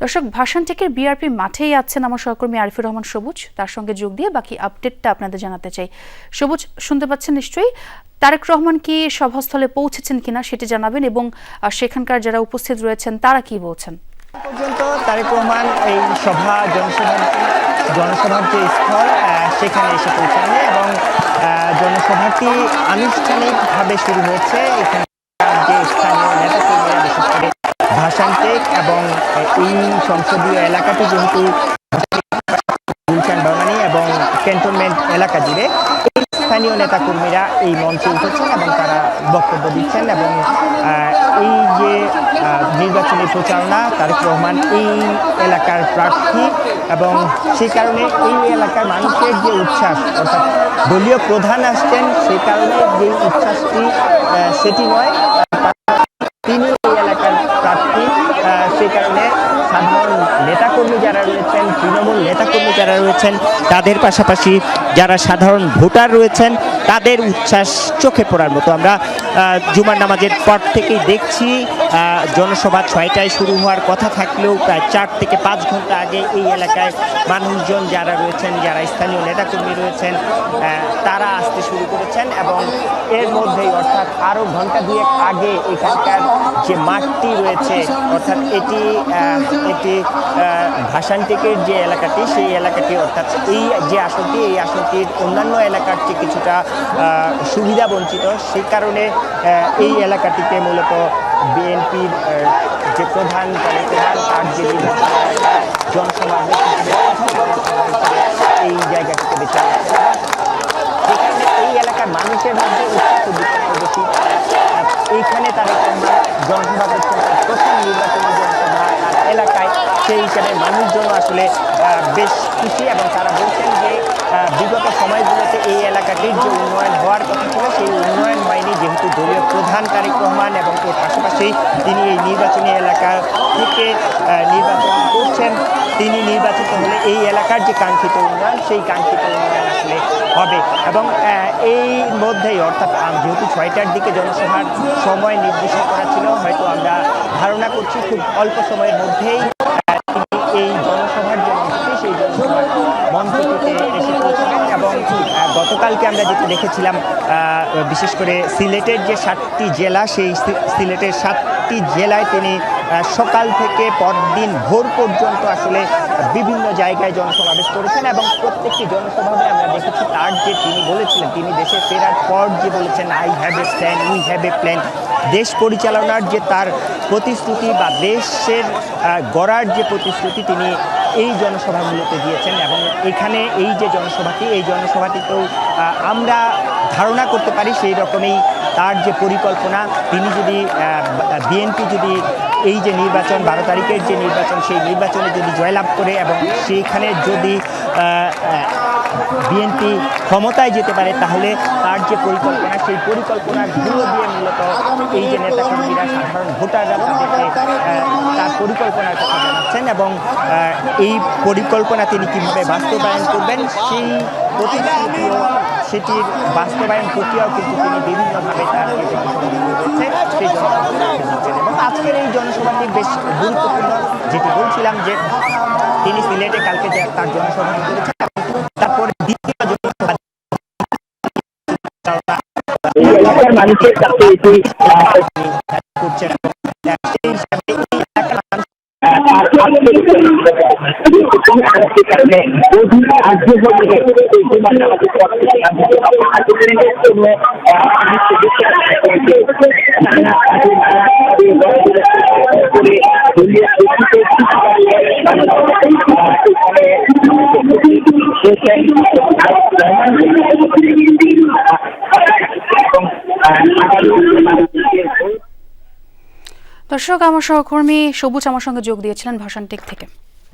দর্শক, ভাসানটেকের বিআরপি মাঠেই আছেন আমার সহকর্মী আরিফুর রহমান সবুজ। তার সঙ্গে যোগ দিয়ে বাকি আপডেটটা আপনাদের জানাতে চাই। সবুজ, শুনতে পাচ্ছেন নিশ্চয়ই? তারেক রহমান কি সভাস্থলে পৌঁছেছেন কিনা সেটি জানাবেন, এবং সেখানকার যারা উপস্থিত রয়েছেন তারা কি বলছেন। পর্যন্ত তারেক রহমান এই জনসভার যে স্থল সেখানে এসে পৌঁছানো এবং জনসভাটি আনুষ্ঠানিকভাবে শুরু হয়েছে। এখানে যে স্থানীয় নেতাকর্মীরা, বিশেষ করে ভাসানটেক এবং এই সংসদীয় এলাকাটি যেহেতু গুলশান বাগানি এবং ক্যান্টনমেন্ট এলাকা জুড়ে, এই স্থানীয় নেতাকর্মীরা এই মঞ্চে উঠেছেন এবং তারা বক্তব্য দিচ্ছেন। এবং এই যে নির্বাচনী প্রচারণা, তারেক রহমান এই এলাকার প্রার্থী এবং সেই কারণে এই এলাকার মানুষের যে উচ্ছ্বাস, অর্থাৎ দলীয় প্রধান আসছেন সেই কারণে যে উচ্ছ্বাসটি সেটি নয়, তিনি এই এলাকার প্রার্থী। সেই কারণে সাধারণ নেতাকর্মী যারা রয়েছেন, তৃণমূল নেতাকর্মী যারা রয়েছেন, তাদের পাশাপাশি যারা সাধারণ ভোটার রয়েছেন, তাদের উচ্ছ্বাস চোখে পড়ার মতো। আমরা জুমার নামাজের পর থেকেই দেখছি জনসভা 6টায় শুরু হওয়ার কথা থাকলেও প্রায় 4 থেকে 5 ঘন্টা আগে এই এলাকায় মানুষজন যারা রয়েছেন, যারা স্থানীয় নেতাকর্মী রয়েছেন, তারা আসতে শুরু করেছেন। এবং এর মধ্যেই, অর্থাৎ আরও ঘন্টা দুয়েক আগে এখানকার যে মাঠটি রয়েছে, অর্থাৎ এটি ভাসানটেকের যে এলাকাটি, সেই এলাকাটি, অর্থাৎ এই যে আসনটি, এই আসনটির অন্যান্য এলাকার চেয়ে কিছুটা সুবিধা বঞ্চিত। সেই কারণে এই এলাকাটিতে মূলত বিএনপির যে প্রধান তার যে জনসভা এই জায়গাটিতে বেছে সেখানে এই এলাকার মানুষের মধ্যে বেশি। এইখানে তারা জনসভা করছেন, প্রথম নির্বাচনী জনসভা এলাকায়, সেই হিসাবে মানুষজন আসলে বেশ খুশি। এবং তারা বলছেন যে বিগত সময়গুলোতে এই এলাকাটির যে উন্নয়ন হওয়ার কথা ছিল, সেই উন্নয়ন হয়নি। যেহেতু দলীয় প্রধান তারেক রহমান এবং এর পাশাপাশি তিনি এই নির্বাচনী এলাকা থেকে নির্বাচন করছেন, তিনি নির্বাচিত হলে এই এলাকার যে কাঙ্ক্ষিত উন্নয়ন, সেই কাঙ্ক্ষিত উন্নয়ন আসলে হবে। এবং এই মধ্যেই, অর্থাৎ যেহেতু 6টার দিকে জনসভার সময় নির্দিষ্ট করা ছিল, হয়তো আমরা ধারণা করছি খুব অল্প সময়ের মধ্যেই তিনি এই জনসভার যে মঞ্চটি, সেই জনসভার মঞ্চটিতে এসে পৌঁছাবেন। এবং গতকালকে আমরা যেটা দেখেছিলাম, বিশেষ করে সিলেটের যে 7টি জেলা, সেই সিলেটের 7টি জেলায় তিনি সকাল থেকে পরদিন ভোর পর্যন্ত আসলে বিভিন্ন জায়গায় জনসমাবেশ করেছেন। এবং প্রত্যেকটি জনসভায় আমরা দেখেছি তার যে তিনি বলেছিলেন, তিনি দেশে ফেরার পর যে বলেছেন, I have a plan, we have a plan, দেশ পরিচালনার যে তার প্রতিশ্রুতি বা দেশের গড়ার যে প্রতিশ্রুতি তিনি এই জনসভাগুলোতে দিয়েছেন। এবং এখানে এই যে জনসভাটি, এই জনসভাটিতেও আমরা ধারণা করতে পারি সেই রকমই তার যে পরিকল্পনা। তিনি যদি বিএনপি যদি এই যে নির্বাচন, 12 তারিখের যে নির্বাচন, সেই নির্বাচনে যদি জয়লাভ করে এবং সেইখানে যদি বিএনপি ক্ষমতায় যেতে পারে, তাহলে তার যে পরিকল্পনা, সেই পরিকল্পনাগুলো দিয়ে মূলত এই যে নেতাকর্মীরা, সাধারণ ভোটাররা তাদেরকে তার পরিকল্পনার কথা জানাচ্ছেন। এবং এই পরিকল্পনা তিনি কীভাবে বাস্তবায়ন করবেন, সেই প্রতিশ্রুতিও, সেটির বাস্তবায়ন প্রক্রিয়াও কিন্তু তিনি বিভিন্নভাবে তার যে বিষয়গুলো রয়েছে সেই জনসভাটি দিচ্ছেন। এবং আজকের এই জনসভাটি বেশ গুরুত্বপূর্ণ, যেটি বলছিলাম যে তিনি সিলেটে কালকে তার জনসভাটি করেছেন, তারপরে দ্বিতীয় জনসভা এলাকার মানুষের কাছে এটি করছেন। সেই হিসাবে এই এলাকার মানুষ দর্শক, আমার সহকর্মী সবুজ আমার সঙ্গে যোগ দিয়েছিলেন ভাসানটেক থেকে।